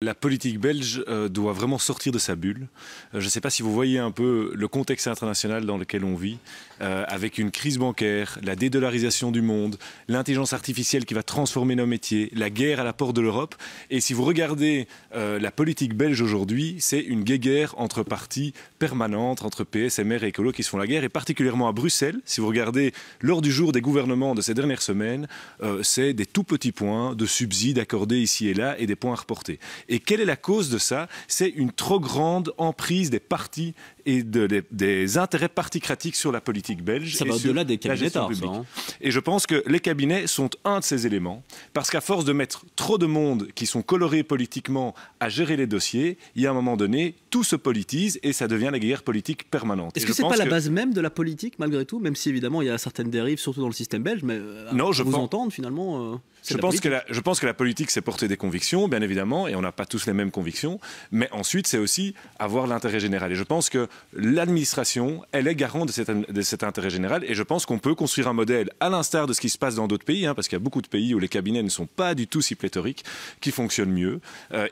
La politique belge doit vraiment sortir de sa bulle. Je ne sais pas si vous voyez un peu le contexte international dans lequel on vit, avec une crise bancaire, la dédollarisation du monde, l'intelligence artificielle qui va transformer nos métiers, la guerre à la porte de l'Europe. Et si vous regardez la politique belge aujourd'hui, c'est une guéguerre entre partis permanente, entre PS, MR et Écolo qui se font la guerre. Et particulièrement à Bruxelles, si vous regardez l'ordre du jour des gouvernements de ces dernières semaines, c'est des tout petits points de subsides accordés ici et là et des points à reporter. Et quelle est la cause de ça? C'est une trop grande emprise des partis et des intérêts particratiques sur la politique belge. Ça va au-delà des cabinets d'art, ça, hein. Et je pense que les cabinets sont un de ces éléments, parce qu'à force de mettre trop de monde qui sont colorés politiquement à gérer les dossiers, il y a un moment donné, tout se politise et ça devient la guerre politique permanente. Est-ce que c'est pas la base même de la politique, malgré tout, même si évidemment il y a certaines dérives, surtout dans le système belge, mais non, je vous pense... entendre finalement... Je pense que la politique, c'est porter des convictions, bien évidemment, et on n'a pas tous les mêmes convictions, mais ensuite, c'est aussi avoir l'intérêt général. Et je pense que l'administration, elle est garant de cet intérêt général, et je pense qu'on peut construire un modèle, à l'instar de ce qui se passe dans d'autres pays, hein, parce qu'il y a beaucoup de pays où les cabinets ne sont pas du tout si pléthoriques, qui fonctionnent mieux.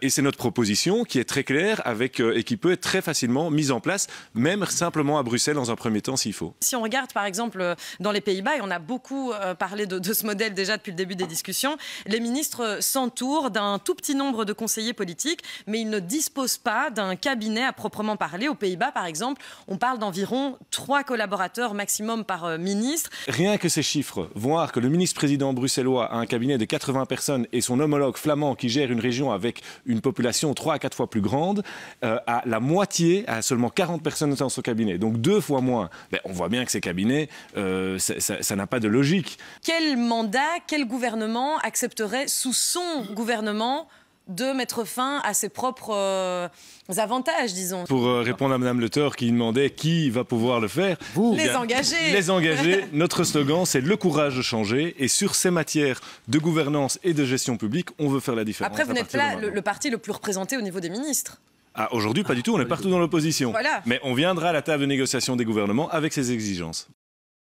Et c'est notre proposition qui est très claire et qui peut être très facilement mise en place, même simplement à Bruxelles dans un premier temps, s'il faut. Si on regarde, par exemple, dans les Pays-Bas, et on a beaucoup parlé de ce modèle déjà depuis le début des discussions, les ministres s'entourent d'un tout petit nombre de conseillers politiques, mais ils ne disposent pas d'un cabinet à proprement parler. Aux Pays-Bas, par exemple, on parle d'environ 3 collaborateurs maximum par ministre. Rien que ces chiffres, voir que le ministre-président bruxellois a un cabinet de 80 personnes et son homologue flamand qui gère une région avec une population 3 à 4 fois plus grande, a la moitié, a seulement 40 personnes dans son cabinet, donc 2 fois moins. Ben, on voit bien que ces cabinets, ça n'a pas de logique. Quel mandat, quel gouvernement accepterait sous son gouvernement de mettre fin à ses propres avantages, disons. Pour répondre à Mme Le Thor qui demandait qui va pouvoir le faire. Les engagés. Les engagés. Notre slogan, c'est le courage de changer. Et sur ces matières de gouvernance et de gestion publique, on veut faire la différence. Après, vous n'êtes pas le parti le plus représenté au niveau des ministres. Ah, aujourd'hui, pas du tout. On est partout dans l'opposition. Voilà. Mais on viendra à la table de négociation des gouvernements avec ces exigences.